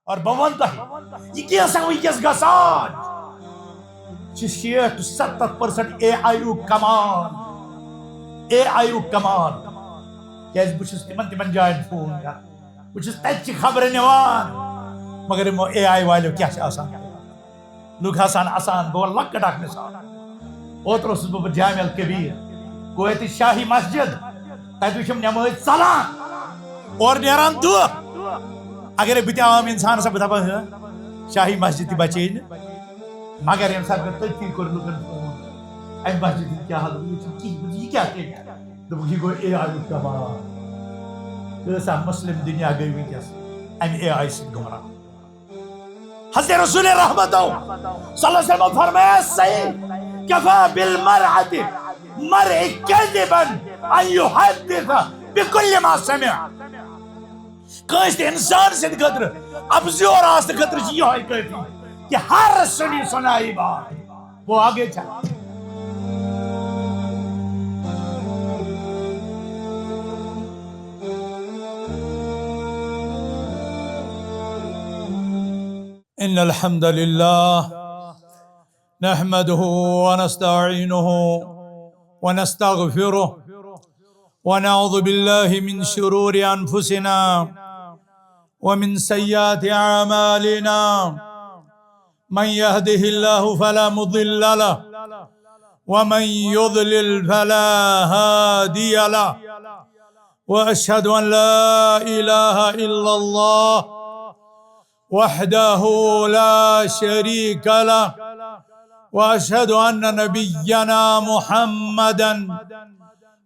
اور بون تہ یہ کیسا وکس گسان 60-70% اے آئی یو کمال کیاز بہت تمن جائن فون کر بہت تتچ خبر نوان مگر یمو اے آئی والو کیا آسان لوگ آسان بہ لکٹ اخ مثال اوتر اوسس بہ جامع الکبیر کویت شاہی مسجد تتہ وچھم نماز ژلان اور نیران دہ اگر بہ عام انسان بہ دپا شاہی مسجد تہ بچے مگر یم سات تھی کور لوکن فون ام مسجد کیا حال یہ کیا یہ گو اے آئی کمال سا مسلم دنیا گئی ونکس ام اے آئی سی گمراہ حضرت رسول رحمت صلی اللہ علیہ وسلم فرمایا صحیح کفا بالمرعۃ مرء کذبا ان يحدث بكل ما سمع کس انسان سند خطر ابزور آس خطر یہ کافی کہ ہر سنی سنائی بات وہ آگے چلا ان الحمد لله نحمده ونستعينه ونستغفره ونعوذ بالله من شرور انفسنا ومن سيئات اعمالنا من يهده الله فلا مضل له ومن يضلل فلا هادي له واشهد ان لا اله الا الله وحده لا شريك له واشهد ان نبينا محمدا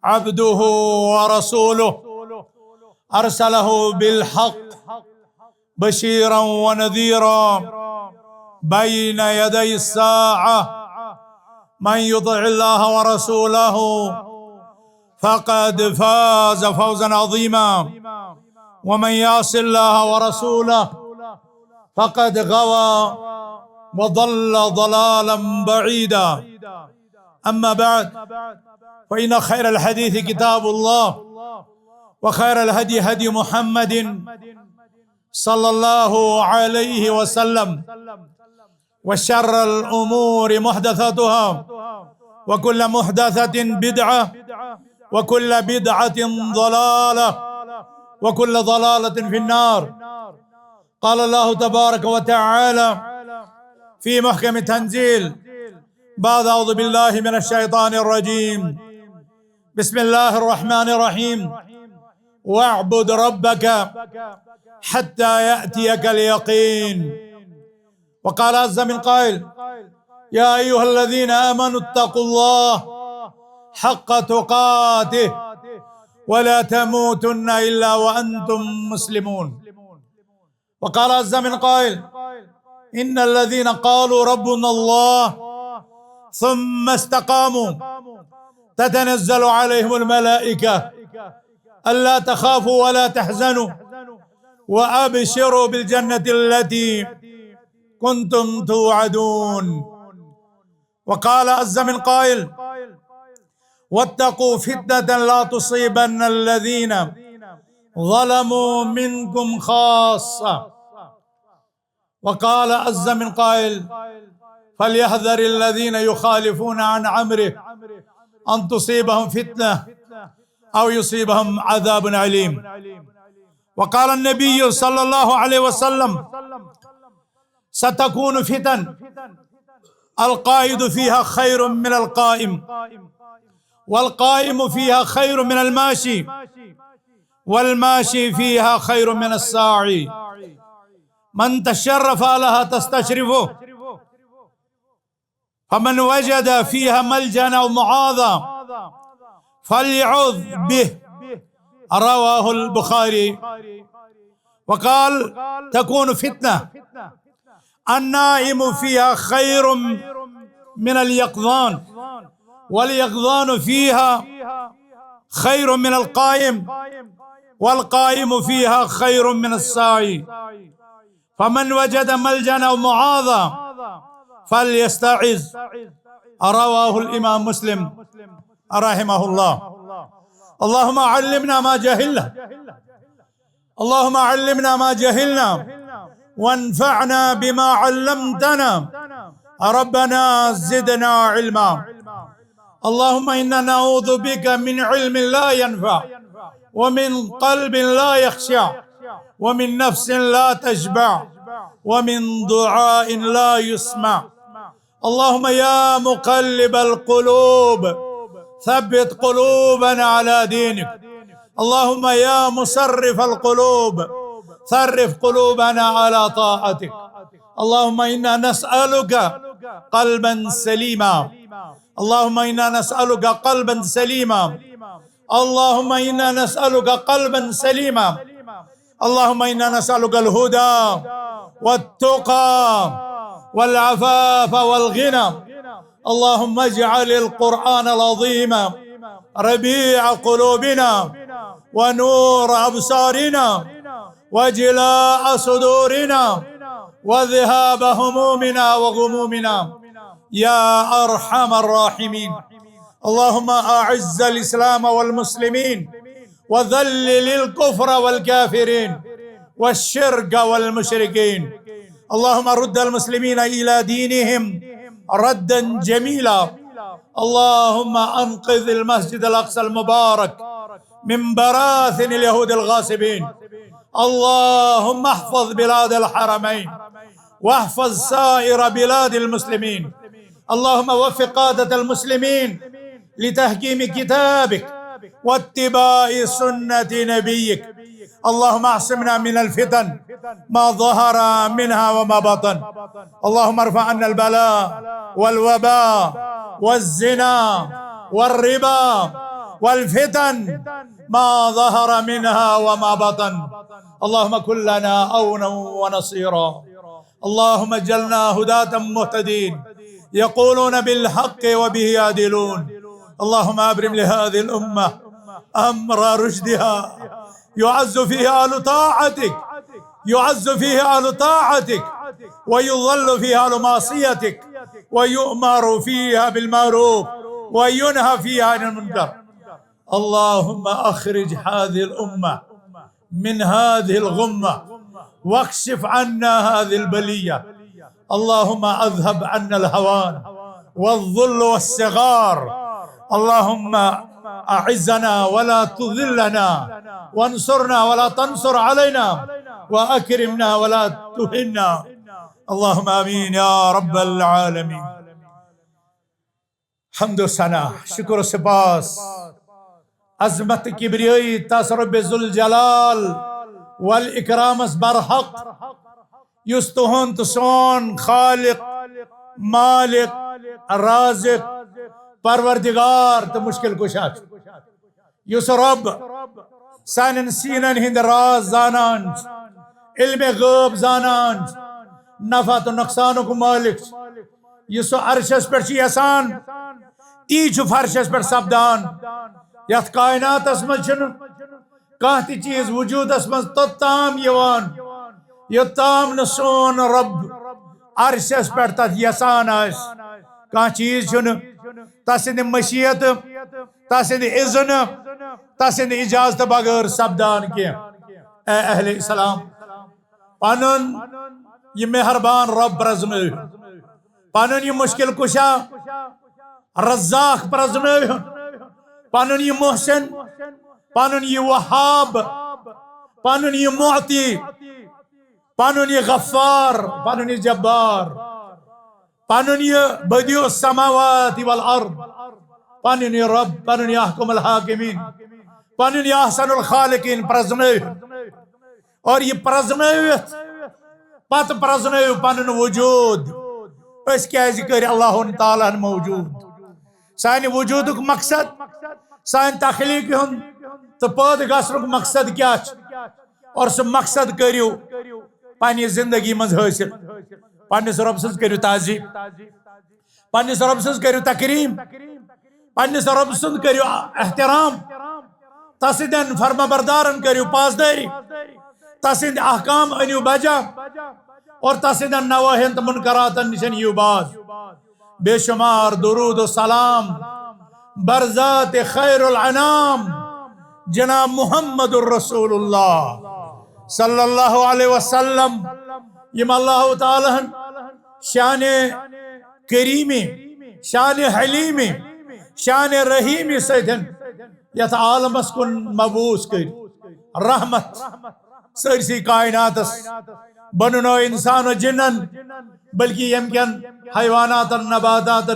عبده ورسوله ارسله بالحق بشيرا ونذيرا بين يدي الساعه من يطع الله ورسوله فقد فاز فوزا عظيما ومن يعص الله ورسوله فقد غوى وضل ضلالا بعيدا اما بعد فإن خير الحديث كتاب الله وخير الهدي هدي محمد صلى الله عليه وسلم وشر الأمور محدثاتها وكل محدثة بدعة وكل بدعة ضلالة وكل ضلالة في النار قال الله تبارك وتعالى في محكم تنزيل بعد أعوذ بالله من الشيطان الرجيم بسم الله الرحمن الرحيم واعبد ربك حتى يأتيك اليقين وقال عز من قائل يا أيها الذين آمنوا اتقوا الله حق تقاته ولا تموتن إلا وأنتم مسلمون وقال عز من قائل إن الذين قالوا ربنا الله ثم استقاموا تتنزل عليهم الملائكة ألا تخافوا ولا تحزنوا وأبشروا بالجنة التي كنتم توعدون وقال عز من قائل واتقوا فتنة لا تصيبن الذين ظلموا منكم خاصة وقال عز من قائل فليحذر الذين يخالفون عن أمره أن تصيبهم فتنة أو يصيبهم عذاب أليم وقال النبي صلى الله عليه وسلم ستكون فتن القائد فيها خير من القائم والقائم فيها خير من الماشي والماشي فيها خير من الساعي من تشرف لها تستشرفه فمن وجد فيها ملجأ أو معاذا فليعوذ به رواه البخاري وقال تكون فتنة النائم فيها خير من اليقظان واليقظان فيها خير من القائم والقائم فيها خير من الساعي فمن وجد ملجأ أو معاذا فليستعذ رواه الإمام مسلم رحمه الله اللهم علمنا ما جهلنا اللهم علمنا ما جهلنا وانفعنا بما علمتنا. ربنا زدنا علما. اللهم إنا نعوذ بك من علم لا ينفع، ومن قلب لا يخشع، ومن نفس لا تشبع، ومن دعاء لا يسمع. اللهم يا مقلب القلوب ثبت قلوبنا على دينك. اللهم يا مصرف القلوب صرف قلوبنا على طاعتك. اللهم إنا نسألك قلبا سليما. اللهم إنا نسألك قلبا سليما. اللهم إنا نسألك قلبا سليما. اللهم إنا نسألك الهدى والتقى والعفاف والغنى. اللهم اجعل القرآن العظيم ربيع قلوبنا ونور أبصارنا وجلاء صدورنا وذهاب همومنا وغمومنا يا أرحم الراحمين. اللهم أعز الإسلام والمسلمين وذلل الكفر والكافرين والشرك والمشركين. اللهم رد المسلمين إلى دينهم ردا جميلا. اللهم أنقذ المسجد الأقصى المبارك من براثن اليهود الغاصبين. اللهم احفظ بلاد الحرمين واحفظ سائر بلاد المسلمين. اللهم وفق قادة المسلمين لتحكيم كتابك واتباع سنة نبيك. اللهم اعصمنا من الفتن ما ظهر منها وما بطن. اللهم ارفع عنا البلاء والوباء والزنا والربا والفتن ما ظهر منها وما بطن. اللهم كن لنا عونا ونصيرا. اللهم اجعلنا هداة مهتدين يقولون بالحق وبه يعدلون. اللهم أبرم لهذه الأمة أمر رشدها يعز فيه أهل طاعتك، يعز فيه أهل طاعتك، ويضل فيها أهل معصيتك، ويؤمر فيها بالمعروف وينهى فيها عن المنكر. اللهم أخرج هذه الأمة من هذه الغمة واكشف عنا هذه البلية. اللهم أذهب عنا الهوان والذل والصغار. اللهم أعزنا ولا تذلنا، وانصرنا ولا تنصر علينا، وأكرمنا ولا تهنا. اللهم آمين يا رب العالمين. حمد و ثنا، شکر و سپاس، عظمت کبریائی تاس رب ذوالجلال والاکرام اس برحق یس تہند تو سون خالق مالک رازق پروردگار تو مشکل کشا یس رب سانن سینن ہند راز زانان، علم غیب زانان، نفع تو نقصان کو مالک یس عرشس پر چی آسان تی چھ فرشس پر سبدان. یت کائنات اسمن چھن کانہ تی چیز وجود اسمن توتام یوان یوتام نسون رب عرشس پر تت یسان آس. کانہ چیز چھن تسند مشیت، تسند اذن، تسند اجازت بغیر سبدان کی. اے اہل اسلام، پنن یہ مہربان رب پرزنو، پنن یہ مشکل کشا رزاق پرزنو، پنن یہ محسن، پنن یہ وہاب، پنن یہ معطی، پنن یہ غفار، پنن یہ جبار، پنن یہ بدیع السماوات والارض، پنن یہ رب، پنن یہ احکم الحاکمین، پنن یہ احسن الخالقین پرزنو. اور یہ پرزنویت پت پرزنو پنن وجود. اس کیازِ کر اللہ تعالیٰ موجود. سانہ وجودک مقصد، سان تخلیق ہن تو پید گھنک مقصد کیا اور سہ مقصد کرو پنہ زندگی مز حاصل. پنس رب سز کرو تعظیم، پنس رب سز کرو تکریم، پنس رب سند کرو احترام، تسندن فرما بردارن کرو پاسداری، تسند احکام انیو بجا اور تسندن نواہین تو منکراتن نشن یو باز. بے شمار درود و سلام برذات خیر العنام جناب محمد الرسول اللہ صلی اللہ علیہ وسلم یم اللہ تعالیٰ شان کریمی شان حلیمی شان رحیمی سۭتۍ یتھ عالمس کن مبوس کر رحمت سرسی کائناتس بنو انسان و جنن بلکہ یم کن حیوانات نباتات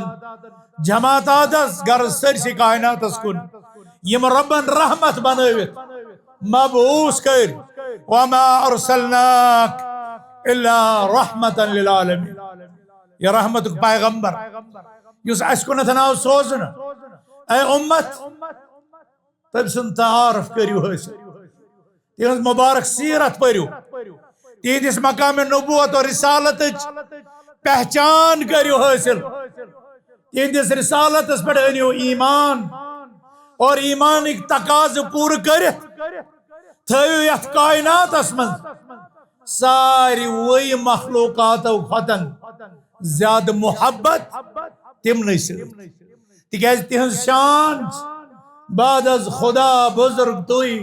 جماعتات غرض سرسی کائناتس کن یم ربن رحمت بنوت مبعوث کر وما ارسلناک الا رحمتا للعالمین یہ رحمت پیغمبر یس اس کنتھ آو سوزن اے امت تم سن تعارف کریو حاصل تہذ مبارک سیرت پریو تہندس مقام نبوت اور رسالت پہچان کریو حاصل تہندس رسالتس پہ انیو ایمان اور ایمانک تقاض پور کرت تھیو یتھ کائناتس من ساری وی مخلوقات ختن زیادہ محبت تمن تکیاز تہذ شان بعد از خدا بزرگ توئی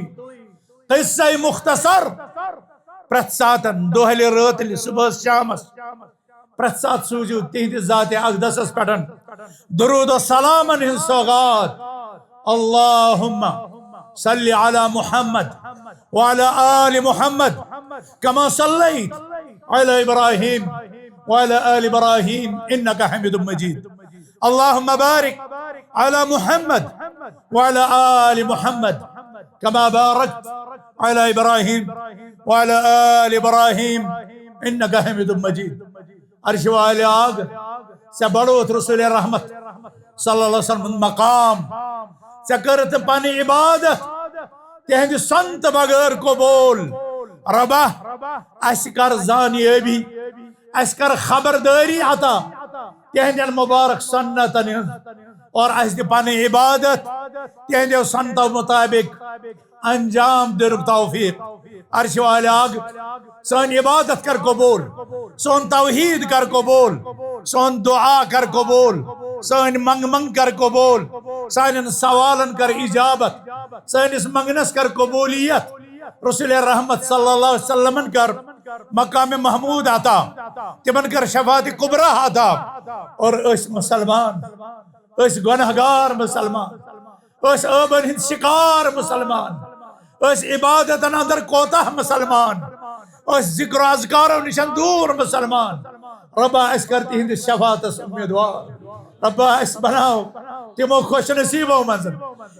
قصہ مختصر پرت ساتن دہلی راتلی صبح شامس پرت سات سوزیو تہندس ذات اقدسس پٹن درود و سلامن ہن سوغات اللہم صلی علی محمد وعلى آل محمد كما صليت على إبراهيم وعلى آل إبراهيم إنك حميد مجيد اللهم بارك على محمد وعلى آل محمد كما باركت على إبراهيم وعلى آل إبراهيم إنك حميد مجيد عرش والے آگ سے بڑوت رسول رحمت صلی اللہ علیہ وسلم مقام سے کرت پانی عبادت تہند سنت بغیر قبول ربا اس کر زانیابی اس کر خبرداری عطا تہند مبارک سنتن اور اس دی پانی عبادت تہند سنت مطابق انجام دنک توفیق عرش والے آگ سن عبادت کر قبول سن توحید کر قبول سن دعا کر قبول سن منگ کر قبول سن سوالن کر اجابت سنس منگنس کر قبولیت رسول رحمت صلی اللہ علیہ وسلم کر مقام محمود عطا تمن کر شفاعت کبریٰ عطا اور اس مسلمان اس گنہگار مسلمان اس ابن ہند شکار مسلمان اس عبادت اندر کوتاہ مسلمان اس ذکر و اذکار و نشان دور مسلمان ربا اس کرتی ہند شفاعت امیدوار ربا اس بناو تمو خوش نصیبو منزل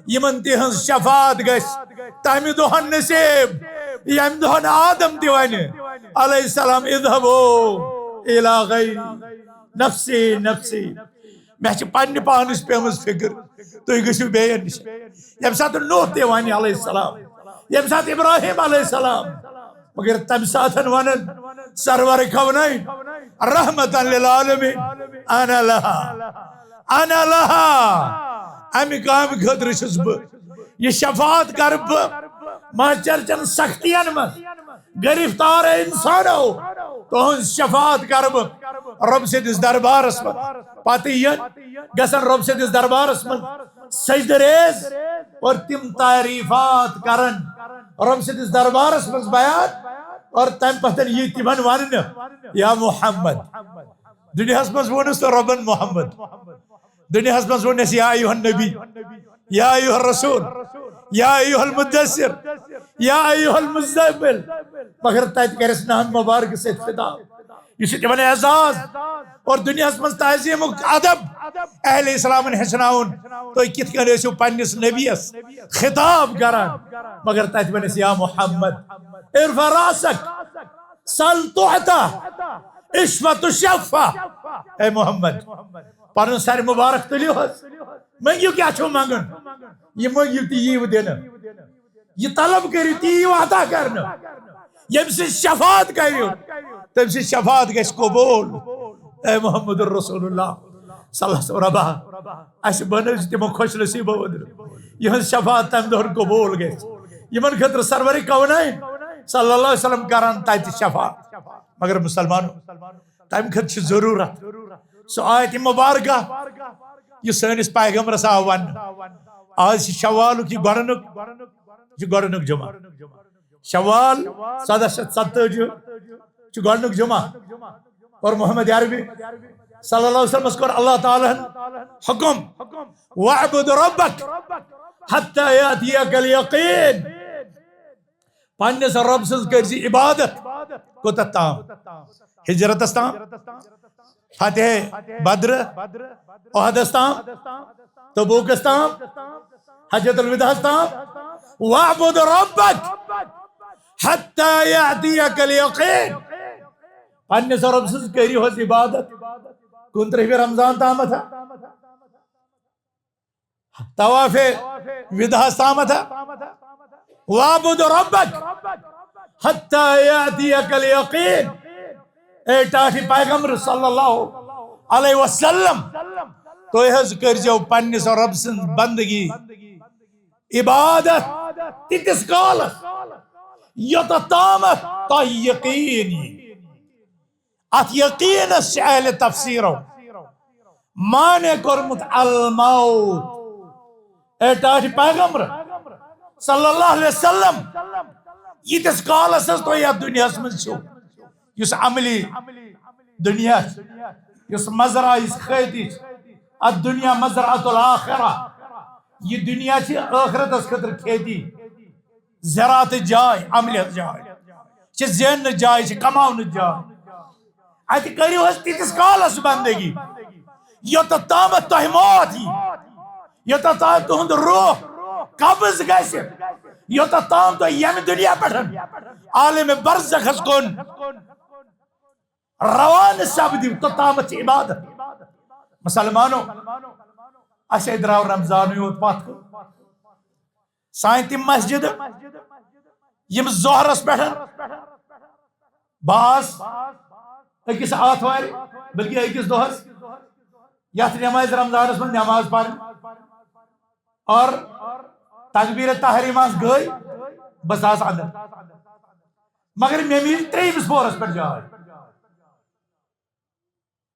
یمن تہذ شفاعت گس تمہ دہن نصیب یم دہن آدم تہ ون علیہ السلام اذهبوا الى غیر نفسی نفسی میں پنہ پانس پیمز فکر تھی گھو بیین نش یم سات نوح تہ ون علیہ السلام یم سات ابراہیم علیہ السلام مگر تم سات ونن سرور کونین رحمتا للعالمین انا لہا امی کام خطر چھس یہ شفاعت کر محشر چن سختین من گرفتار انسانو تہذ شفاعت کر رب سندس دربارس من پتہ گسن رب سندس دربارس من سجدہ ریز اور تم تعریفات کرن رب سندس دربارس من بیان اور تم پتن یہ تمن ون یا محمد دنیا من ونس تو ربن محمد دنیا من ونس یا ایوہ النبی یا ایوہ الرسول یا ایوہ المدثر یا ایوہ المزمل مگر تیت کرس نام مبارک سے خطاب یہ تمن اعزاز اور دنیا من تعظیم ادب اہل اسلام ہچناؤن تو کت کن ٲسِو پننس نبیس خطاب کران مگر تیت ونس یا محمد ارفع راسک سل تعطا اشفع تشفع اے محمد پنن سر مبارک تلیو منگیو کیا چھو منگن یہ منگیو تی یہ دین یہ طلب کری تی یہ عطا کرنا یم سے شفاعت کریو تم سے شفاعت گیس قبول اے محمد الرسول اللہ صلی اللہ علیہ وسلم ربا اس بنج تمو خوش نصیب ودر یہ شفاعت تم دہر قبول گیس یمن خطر سرور کونین صلی اللہ علیہ وسلم کران تیت شفاعت مگر مسلمانوں تم خط ضرورت سو آیت مبارکہ یہ سنس پیغمبرس آو ون آج شوال کی گۄڈنیُک جمعہ شوال 1770 گۄڈنیُک جمعہ اور محمد عربی صلی اللہ علیہ وسلم کور اللہ تعالیٰ حکم وَعْبُدْ رَبَّكَ حَتَّى يَأْتِيَكَ الْيَقِينُ پنس رب سٕنٛز کٔرزِ عبادت کوٚتتھ تام ہجرتس تام فتح بدر احدس تام تبوکس تام حجۃ الوداعس تام وَعْبُدْ رَبَّكَ حَتَّى يَأْتِيَكَ الْيَقِينُ پنس رب سٕنٛز کٔرِو حظ عبادت 29 رمضان تامتھ طواف وداعس تامتھ وَعْبُدْ رَبَّكَ حَتَّى يَأْتِيَكَ الْيَقِينُ اے ٹاٹھی پیغمبر صلی اللہ علیہ وسلم تُہۍ حظ کٔرزیو پننس رب سٕنٛز بندگی عبادت تیتس کالس یوٚتتھ تامتھ تۄہہِ یقین یی ات یقینس اہل تفسیرو مانے کورمت الموت اے ٹاٹھی پیغمبر صلی اللہ علیہ وسلم یتس کالس تُہۍ یتھ دنیاہس منٛز چھِو یُس عملی دنیا یُس مزرعہ یُس کھیتی ات دنیا مزرعۃ الآخرہ یہ دنیا چھ ٲخرتس خٲطرٕ کھیتی زراعت جاے عملیت جاے چھ زیننہٕ جاے چھ کماونہٕ جاے اتہ کٔرِو حظ تیٖتِس کالس بندگی یوٚتتھ تامتھ تۄہہِ موت یی یوٚتتھ تام تُہُنٛد روح قبض گژھِ یوٚتتھ تام تُہۍ ییٚمہِ دنیا پٮ۪ٹھ عالم برزخس کُن روانہٕ سپدِو توٚتامتھ چھِ عبادت مسلمانو اسے درٛاو رمضانٕے یوت پتھ کُن سانہِ تِم مسجد یِم ظہرس پٮ۪ٹھ بعض أکِس آتھوارِ بلکہ أکِس دۄہس یتھ نماز رمضانس منٛز نماز پرٕنۍ اور تکبیر تحریمس گئی بس آس اندر مگر مے میل ترٛیٚیمِس پورس پٮ۪ٹھ جاے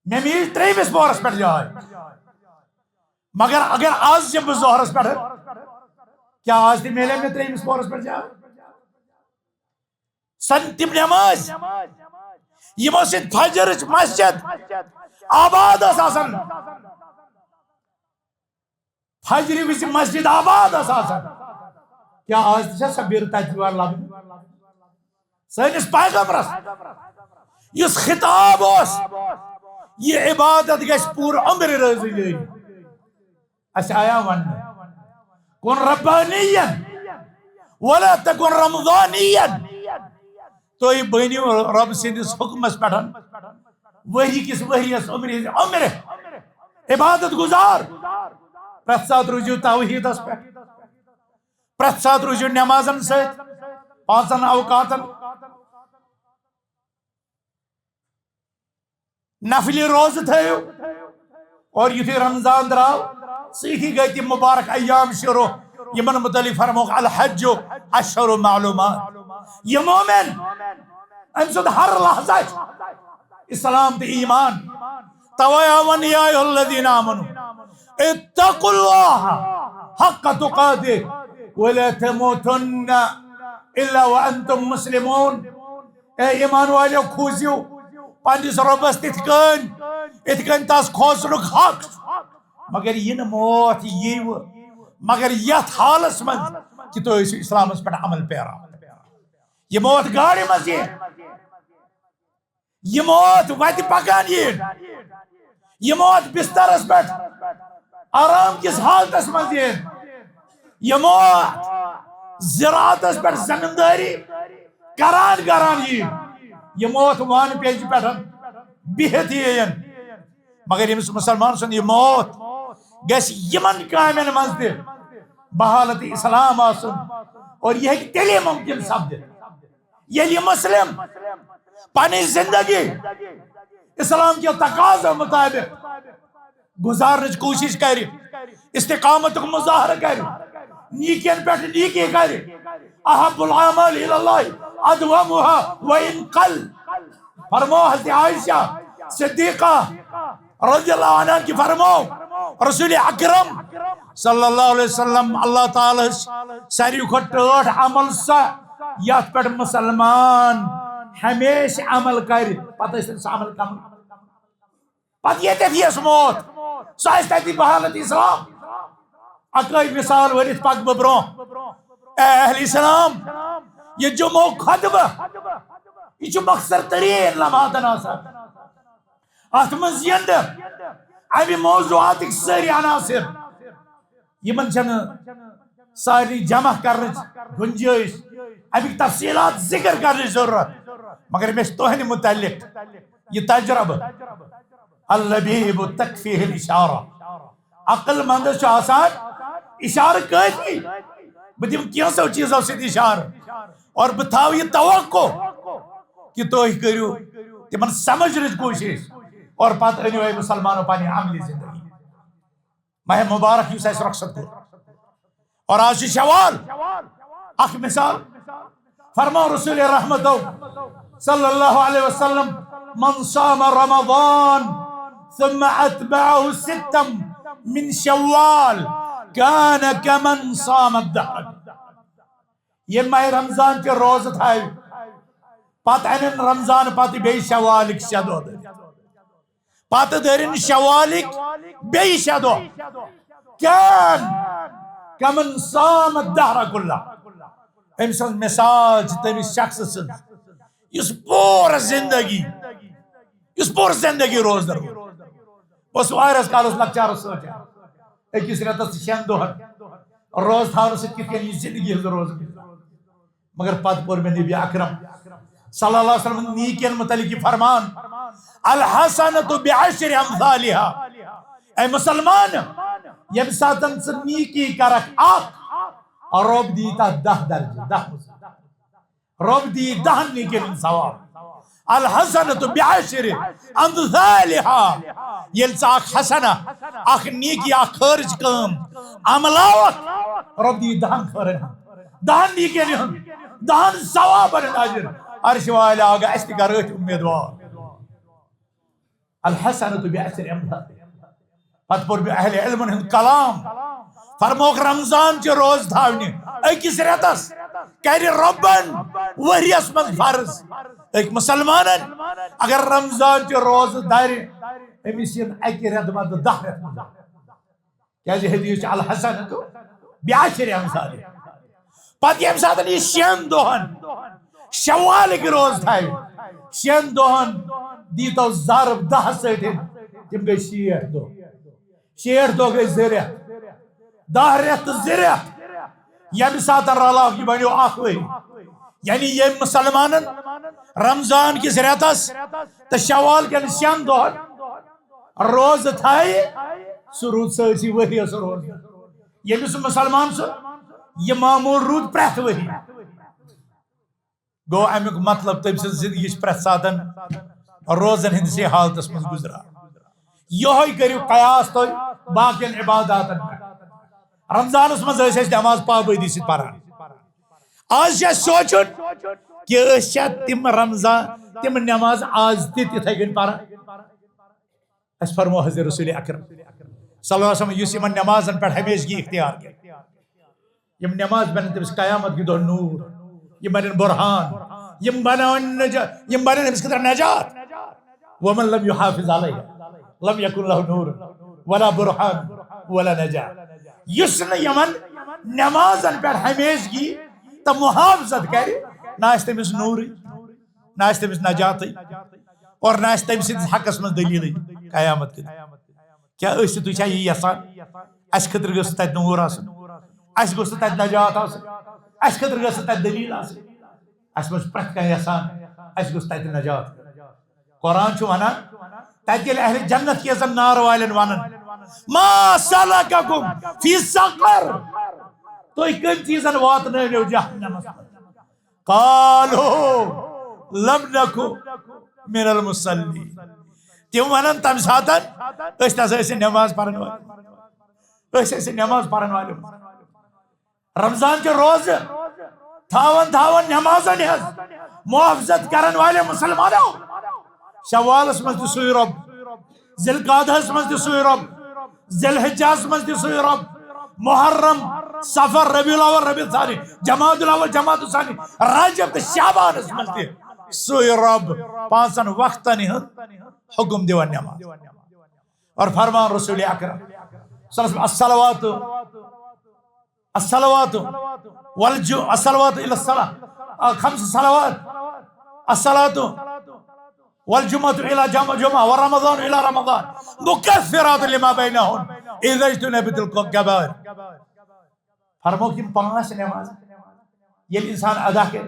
مے میل ترٛیٚیمِس پورس پٮ۪ٹھ جاے مگر اگر آز یِمہٕ بہٕ ظہرس پٮ۪ٹھ کیا آز تہِ میلے مےٚ ترٛیٚیمِس پورس پٮ۪ٹھ جاے سن تِم نماز یِمو سۭتۍ فجرٕچ مسجد آباد ٲس آسان فجر وِزِ مسجد آباد ٲس آسان کیا آز تہِ چھا سۄ بیٖر تتہِ یِوان لبنہٕ سٲنِس پیغمبرس یُس خطاب اوس یہ عبادت گژھِ پوٗرٕ عمرِ رٲضی جٲری اسہِ آیا وننہٕ کُن ربانین ولا تکن رمضانین تُہۍ بٔنِو رب سٕنٛدِس حُکمس پٮ۪ٹھ ؤری کِس ؤریس عمرِ عبادت گزار پرٛٮ۪تھ ساتہٕ روٗزِو توحیٖدس پٮ۪ٹھ پرٛٮ۪تھ ساتہٕ روٗزِو نٮ۪مازن سۭتۍ 5 اوقاتن نفلی روزٕ تھٲیِو اور یُتھُے رمضان درٛاو سۭتی گٔے تِم مُبارک ایام شروع یِمن متعلق فرموکھ الحج اشہر معلومات یہ مومن أمۍ سُنٛد ہر لحظہ اسلام تہٕ ایمان توے آون یا ایھا الذین آمنوا اتقوا اللہ حق تقاته ولا تموتن الا وانتم مسلمون اے ایمان والیو کھوٗژِو پننس رۄبس تِتھ کٔنۍ تس کھوژنُک حق مگر یہِ نہٕ موت ییٖوٕ مگر یتھ حالس منٛز کہ تُہۍ ٲسِو اسلامس پٮ۪ٹھ عمل پیرا یہ موت گاڑِ منٛز یِن یہ موت وتہِ پکان یِن یہ موت بسترس پٮ۪ٹھ آرام کس حالتس منٛز یِن یہ موت زراعتس پٮ۪ٹھ زمیندٲری کران یِن یہ موت وانہٕ پیٚجہِ پٮ۪ٹھ بِہِتھ یِن مگر ییٚمِس مسلمان سُنٛد یہ موت گژھِ یِمن کامٮ۪ن منٛز تہِ بحالت اسلام آسُن اور یہ ہیٚکہِ تیٚلے ممکن سپدِتھ ییٚلہِ یہِ مسلم پنٕنۍ زندگی اسلام کے تقاضو مطابق گزارنٕچ کوٗشش کرِ استقامتُک مظاہرٕ کرِ نیٖکین پٮ۪ٹھ نیٖکی کرِ احب الاعمال الی اللہ ادومها وان قل فرمو حضرت عائشہ صدیقہ رضی اللہ عنہ کی فرمو رسول اکرم صلی اللہ علیہ وسلم اللہ تعالیٰ ساروی کھۄتہٕ ٹٲٹھ عمل سا یتھ پٮ۪ٹھ مسلمان ہمیشہ عمل کر پتہ سہ عمل کم پتہ یہ موت سہ تتی بحالت اسلام اکائی مثال ورت پک بہ برو اے اہل اسلام یہ جمعہ خطبہ یہ مختصر ترین لمحات آسان ات من زند امہ موضوعات ساری عناصر یمن چھ ساری جمع کرنے گنجائش امیک تفصیلات ذکر کرنے ضرورت مگر میں تہند متعلق یہ تجربہ اللبیب تکفیہ الاشارہ عقل مند آسان اشارہ کافی بہ دم کینسو چیزوں سے اشارہ اور بہ تھاو یہ توقع کہ تھی کرو تمن سمجھنچ کوشش اور پتہ انو اے مسلمانوں پنہ عملی زندگی ماہ مبارک اس رخصت کور اور آج شوال اخ مثال فرما رسول رحمت صلی اللہ علیہ وسلم من صام رمضان ثم اتبعه ستا من شوال كان كمن صام الدهر یہ ماہ رمضان کے روز تھائے پتہ ان رمضان پتہ بی شوالک شدو پتہ درن شوالک بی شدو كان كمن صام الدهر كله ام سن مثال تمس شخص سن اس پور زندگی روز در بس وائرس کالس لکچار سوچا اکس رتس 6 دہن روز تھاون ست کت کن زندگی روز مگر پت پور میں نبی اکرم صلی اللہ علیہ وسلم نیکین متعلق فرمان الحسنۃ بعشر امثالها اے مسلمان یم ساتن ث نیکی کرک اخ رب دی تا 10 درجہ 10 رب دی 10 نیکین ثواب الحسنۃ بعشر امثالها یل اخ حسنہ اخ نیکی اخ خرج کم عملاوت رب دی 10 خرج 10 نیکین 10 ثواب اجر عرش والا آگا استقرارت امیدوار الحسنۃ بعشر امثالها پت پور اہل علم ہند کلام فرموک رمضان چہ روز تھاونہ اکس رتس کر ربن وریس من فرض ایک مسلمان اگر رمضان چہ روز دار امس اکہ رت مد 10 رت مز کیا حدیث الحسنۃ بعشر امثالها پتہ یم سات یہ 6 دہن شوال کے روز تھاو 6 دہن دیتو ضرب 10 ستن تم گئی 60 دہ 60 دہ گئی 2 رت 10 رت 2 رت یم سات رلاو یہ بنو اخ وری یعنی یہ مسلمان رمضان کس رتس تو شوال کن 6 دہن روز تھائے سہ رود سی وریس روز یل سہ مسلمان سہ یہ معمول رود پریت وری گو امیک مطلب تم سن زندگی پریت ساتن روزن ہندسی حالتس من گزرا یہ کرو قیاس تو باقین عباداتن رمضانس مز نماز پابندی ست پران آج سوچن کہ تم رمضان تم نماز آج تتھے کن پران اس فرمو حضرت رسول اکرم صلی اللہ علیہ وسلم اس یمن نمازن پہ ہمیشگی اختیار کر یم نماز بن تمس قیامت کی دہ نور یم بن برہان یم بن امس خطر نجات ومن لم يحافظ علیہ لم یکن له نور ولا برہان ولا نجات یس یمن نمازن پہ ہمیشگی تو محافظت کر نہ تمس نور نہ تمس نجات اور نہ تم سندس حقس من دلیل قیامت کن کیا تھی یہ یسان اس خطر گھس تت نور آسن اس گوس تت نجات آسن اس خطر گھس تت دلیل آسن اس مز پرت کھانا یسان اس گوس تت نجات قرآن چھ ونان تت یل اہل جنت کی زن نار والن ونن ما سلککم فی سقر تو کم چیزن واتنو جہنم قالوا لم نکو من المصلین تم ونن تم ساتن اس نسا نماز پڑھن والے اس نماز پڑھن والے رمضان کے روز تھاون نمازن ہز محافظت کرن والے مسلمانوں شوالس مز تہ سوی رب ذی القعدہس مز تہ سوی رب ذی الحجہس مز تہ سوی رب محرم صفر ربیع الاول ربیع الثانی جمادی الاول جمادی الثانی رجب تو شعبانس مز تہ سوی رب پانچن وقتن حکم دیوان نماز اور فرمان رسول اکرم صلی اللہ علیہ وسلم الصلوات الصلوات الى الصلاة خمس صلوات الصلاة والجمعة إلى جمعة ورمضان إلى رمضان مكفرات لما بينهن إذا اجتنبت الكبائر فرمو کہ پانچ نماز یل انسان ادا کر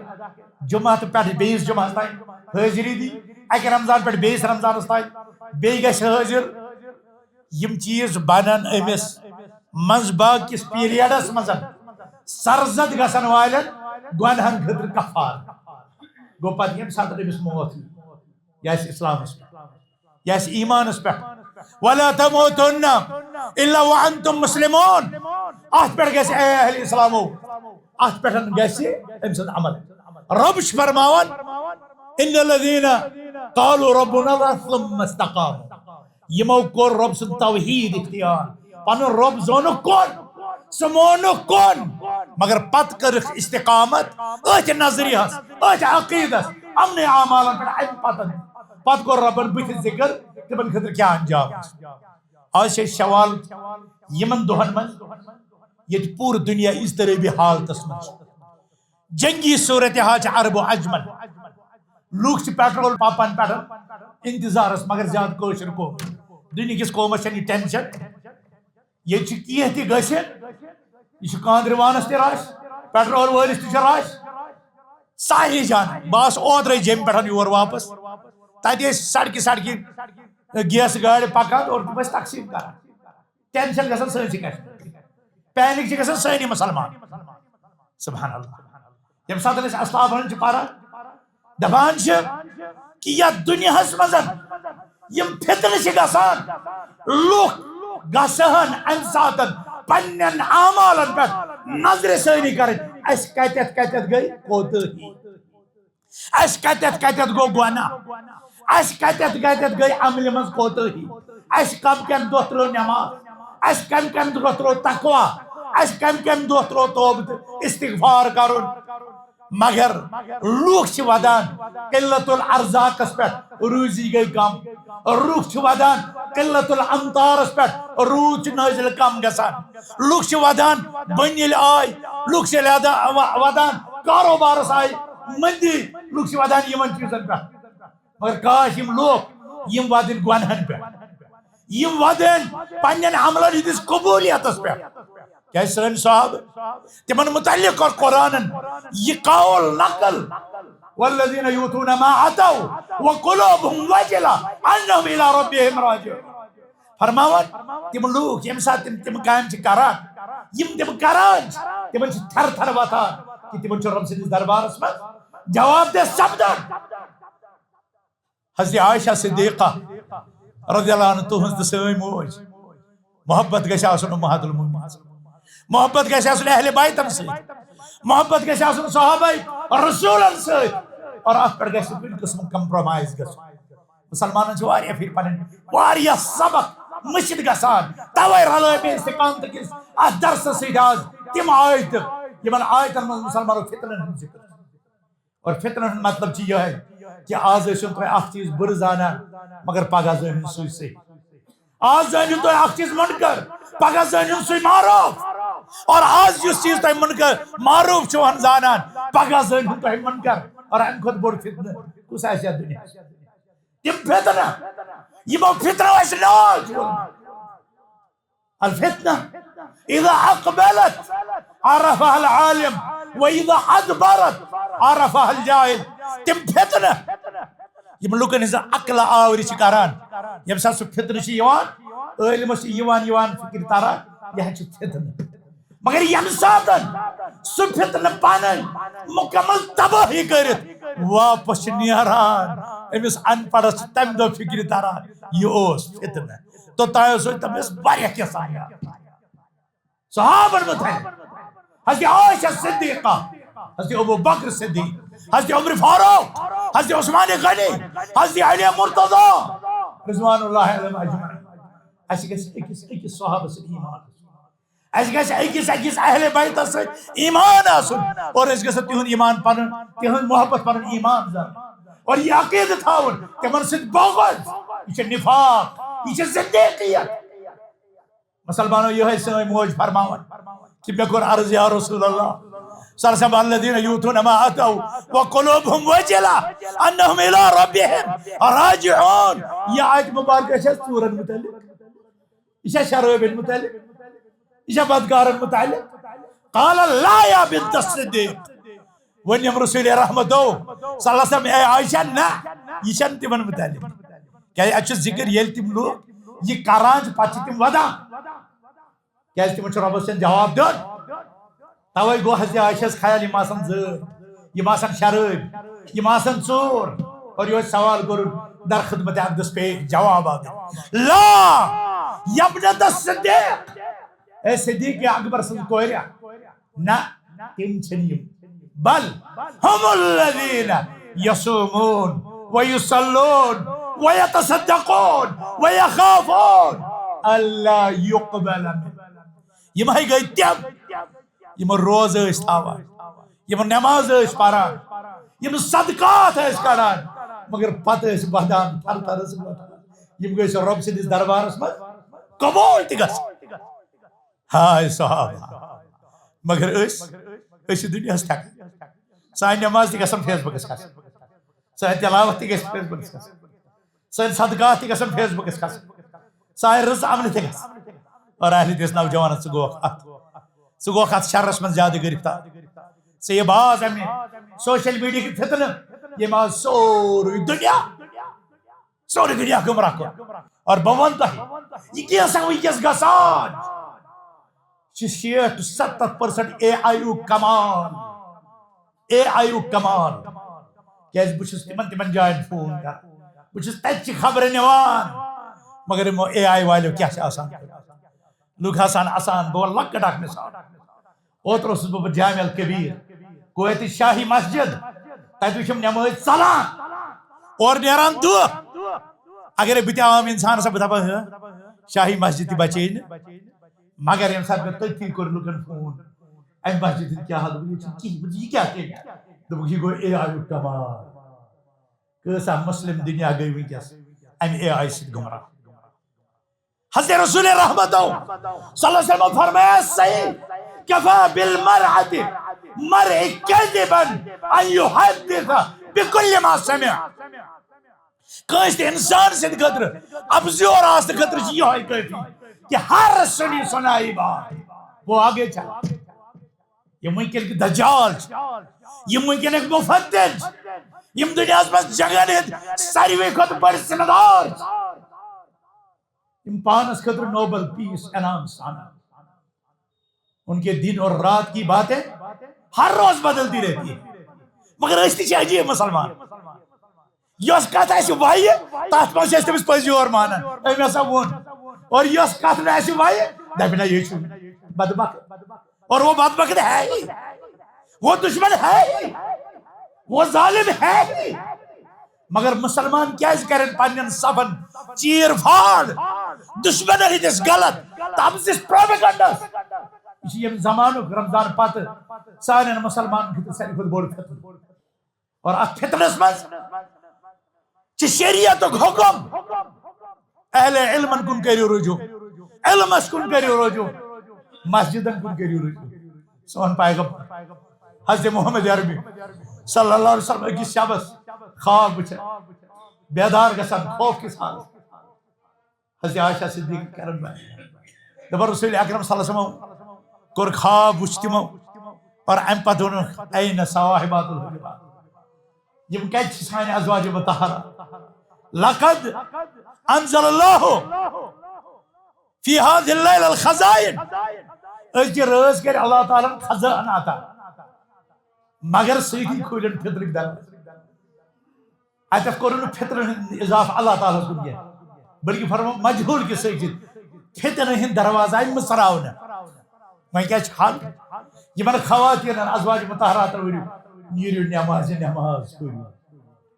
جمعہ پہ بیس جمعہ تائیں حاضری دی اکہ رمضان پہ بیس رمضان تائیں بی گژھِ حاضر یم چیز بنن امس منز باغ کس پیریڈس مز سرزد گژھن والن گنہن خطر کفار گو پتہ یم ساتھ امس موت یا اسلامس پہ یا ایمانس پہ ولا تموتن الا وانتم مسلمون ات پہ گژھِ اے اہل اسلامو ات پہ گژھِ ام سند عمل رب فرماون ان الذين قالوا ربنا الله ثم استقاموا یمو کور رب سن توحید اختیار پن رب زون کون سمون کون مگر پت کر استقامت ات نظریہس ات عقیدس امن اعمالن پہ پت کور ربن بت ذکر تمن خطر کیا انجام آج شوال یمن دہن من یہ پور دنیا اضطرابی حالتس من جنگی صورتحال عرب و عجمن لوگ پیٹرول پاپن پہ انتظارس مگر زیادہ کوشر کو دنیا کس قومس چھ ٹینشن یہ کی تہ گھن یہ کاندروانس تہ راش پیٹرول ولس تہ راش ساہی جان بس اوترے جم پہ یور واپس تتہ سڑکہ گیس گاڑی پکان اور تم تقسیم کران ٹینشن گژھان سٲنِسٕے کشمیر پینک گژھان سٲنی مسلمان سبحان اللہ یم ساتھ أسۍ اسلافن پران دپان کہ یتھ دنیاہس مز یم فتنہ گژھان لوک گژھن ام سات پنن اعمالن پہ نظر ثانی کرن اس کتت گئی کوتاہی اس کتت گو گناہ اس کتت گئی عمل مز کوتاہی اس کم کم دۄہ ترٲو نماز اس کم کم دۄہ ترٲو تقوا اس کم کم دۄہ ترٲو توبہ استغفار کرن مگر لوگ ودان قلت الارزاقس پہ روزی گئی کم لوگ ودان قلت الامطارس پہ روز نازل کم گسان لوگ ودان بنیل آئی لوگ ودان کاروبارس آئی مندی لوگ ودان یمن چیزن پہ مگر کاش یم لوگ یم ودن گنہن پہ یم ودن پنن عملن ہندس قبولیتس پہ کیا سن صاحب تمن متعلق اور قرآن یہ قول نقل والذین یؤتون ما آتوا وقلوبهم وجلة انهم الى ربهم راجعون فرماون تم لوگ یم سات تم کام کران یم تم کران تمن تھر تھر واتان کہ تمن رب سندس دربارس من جواب دے سپدان حضرت عائشہ صدیقہ رضی اللہ عنہ تہنز سٲنۍ موج محبت گژھِ آسُن امہات المؤمنین محبت گژھِ آسُن اہل بیتن سۭتۍ محبت گژھِ آسُن صحابہ رسولن سۭتۍ اور اتھ پٮ۪ٹھ گژھِ کُنہِ قٕسمُک کمپرومائز گژھُن مسلمانن چھُ واریاہ پھِرِ پنٕنۍ واریاہ سبق مٔشِتھ گژھان توے رلٲے مےٚ استقامت کِس اتھ درسس سۭتۍ آز تِم آیتہٕ یمن آیتن منٛز مسلمانو فتنن ہُنٛد ذکر اور فتنن ہُنٛد مطلب چھُ یِہوٚے کہ آز ٲسِو تُہۍ اکھ چیٖز بُرٕ زانان مگر پگاہ زٲنِو سُے صحیح آز زٲنِو تُہۍ اکھ چیٖز مُنکر پگاہ زٲنِو سُے معروف اور آج جس چیز تُہۍ منکر معروف چھِو زانان پگاہ زٲنِو تُہۍ منکر اور امہِ کھۄتہٕ بوٚڑ فتنہٕ کُس آسہِ یتھ دُنیاہس تِم فتنہٕ یِمو فتنو اَسہِ ناو چھُ ووٚنمُت الفتنة إذا أقبلت عرفها العالم وإذا أدبرت عرفها الجاهل تِم فتنہٕ یم لُکن ہٕنٛز عقلہٕ آوٕرِ چھِ کران ییٚمہِ ساتہٕ سُہ فتنہٕ چھُ یِوان عٲلمس چھُ یِوان فکر تران یہ چھُ فتنہٕ مگر ییٚمہِ ساتہٕ سُہ فتنہٕ پنٕنۍ مکمل تباہی کٔرِتھ واپس چھِ نیران أمِس ان پڑھس چھِ تمہِ دۄہ فکرِ تران یہِ اوس فتنہٕ توٚتام اوس تٔمِس واریاہ کینٛہہ سمجھان صحابن متعلق حضرت عائشہ صدیقہ حضرت ابو بکر صدیق حضرت عمر فاروق حضرت عثمان غنی حضرت علی مرتضی رضوان اللہ علیہم اجمعین اَسہِ گژھِ أکِس صحابس سۭتۍ ایمان اَسہِ گژھِ أکِس اہل بیتس سۭتۍ ایمان آسُن اور أسۍ گژھو تِہُنٛد ایمان پنُن تِہٕنٛز محبت پنُن ایمان زانُن اور یہ عقید تھاون تمن سۭتۍ بغض یہ چھُ نفاق یہ چھُ زندگیت مسلمانو یہ سن موج فرماون کہ مے کوٚر عرض یا رسول اللہ صلی اللہ علیہ وسلم الذين يؤتون ما آتوا وقلوبهم وجلة انهم الى ربهم راجعون یہ آیت مبارکہ چھِ ژوٗرن متعلق یہ چھِ شرٲبن متعلق یہ چھِ بدکارن متعلق قال لا يا بنت الصديق ونیم رسول رحمتو صلی اللہ علیہ وسلم اے عائشہ نا یہ چھن تمن متعلق کیا اچھا ذکر یل تم لوگ یہ کران پتہ تم ودان کیا تم رب سن جواب دن توے گو حضرت عائشہ خیال یم آسان زر یم آسان شراب یم آسان ژور اور یہ سوال کر در خدمت اقدس پہ جواب آ لا یبنت الصدیق اے صدیق اکبر سن کوئریا نہ تم چھنیم بل هم الذين يصومون ويصلون ويتصدقون ويخافون الا يقبل منهم یم ہے گئی تم یم روز اس تھاوان یم نماز اس پران یم صدقات اس کران مگر پتہ اس بہدان تھر تھر اس یم گئی رب سندس دربارس مز قبول تہ گژھن ہائے صحابہ مگر اس دنیا تھک سان نماز تہ گژھن فیس بکس کھسن سان تلاوت تہ گژھن فیس بکس کھسن سان صدقات تہ گژھن فیس بکس کھسن سان رز عمل تہ گژھن اور اہل دس نوجوان سہ گو ات شرس من زیادہ گرفتار سے یہ باز امہ سوشل میڈیا کی فتنہ یہ باز سوری دنیا گمراہ کر اور بہ ون تہ یہ کیسا ونکس گژھان 60-70% اے آئی یو کمال کیا بہت تمن جائن فون کر بہت تتہ خبر نوان مگر اے آئی والو کیا آسان لوگ آسان بہ لکٹ اخ مثال اوتر اوسس بہ جامع الکبیر کویت شاہی مسجد تتہ وچھم نماز ژلان اور نیران دہ اگر بہ عام انسان بہ دپا شاہی مسجد تہ بچے مگر یم سات میں تھی کور لوکن فون ام مسجد کیا حال یہ کیا دپک یہ گو اے آئی کمال کیسا مسلم دنیا گئی ونکس ام اے آئی ست گمراہ حضرت رسول رحمت صلی اللہ علیہ وسلم فرمایا صحیح کفا بالمرعۃ مرء کذبا ان يحدث بكل ما سمع کس انسان سے خطر ابزور آس خطر یہ کافی کہ ہر سنی سنائی بات وہ آگے چلا یہ ممکن کہ دجال یہ ممکن ایک مفتن یم دنیا میں جگہ ساروی کھت بڑ سندار یم پانس خطر نوبل پیس انعام سانا ان کے دن اور رات کی باتیں ہر روز بدلتی رہتی ہے مگر استی چھ عجیب مسلمان یس کت آسہ وایہ تات مز تمس پزی اور مانان ام ہسا وون اور یس کت نہ آسہ وایہ دپنا یہ چھ بدبخت اور وہ بدبخت ہے ہی وہ دشمن ہے ہی وہ ظالم ہے ہی مگر مسلمان کیا کرن پنن صفن چیر پھاڑ دشمن ہندس غلط تمس پروپیگنڈا یہ زمانہ رمضان پتہ سارے مسلمان خطر ساری کھت بوڑ فتن اور ات فتنس مز شریعت حکم اہل علم کن کریو رجوع علمس کن کریو رجوع مسجدن کن کریو رجوع سون پیغمبر حضرت محمد عربی صلی اللہ علیہ وسلم کی شبس خواب وچھے بیدار گسان خوف کے ساتھ حضرت عائشہ صدیق کرن میں دبر رسول اکرم صلی اللہ علیہ وسلم کور خواب وچھتمو اور ام پتون این صواحبات الحجرات یم کچھ سانی ازواج مطہرہ لقد انزل اللہ فی هذه الليل الخزائن اس کی رز کر اللہ تعالیٰ خزان آتا مگر سیدھی کھولن فطر کی دروازہ اتف کرن فطر اضافہ اللہ تعالیٰ کو گیا بلکہ فرمو مجہول کی سیدھی فطر ہند دروازہ مصراؤنا میں کیا چھال یہ من خواتین ازواج مطہرات نیریو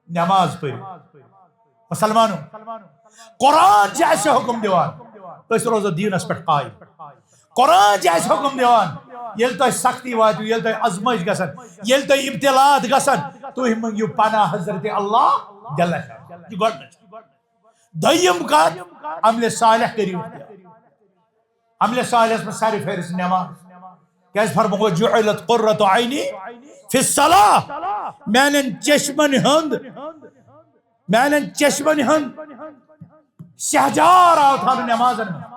نماز پڑھو مسلمانوں قرآن جیسے حکم دیوان اس روز دین اس پر قائم قرآن جیسے حکم دیوان یل تو سختی واتو یل تو ازمائش گسن یل تو ابتلاات گسن تُہۍ منگیو پناہ حضرت اللہ جل شان یہ گۄڈنِچ دوٚیِم کتھ عملِ صالح کٔرِو عملِ صالحس منٛز سارِ فہرست نماز کیٛازِ فرموو جُعلت قرۃ عینی فی الصلاۃ میانٮ۪ن چشمن ہُنٛد شہجار آو تھاونہٕ نمازن منٛز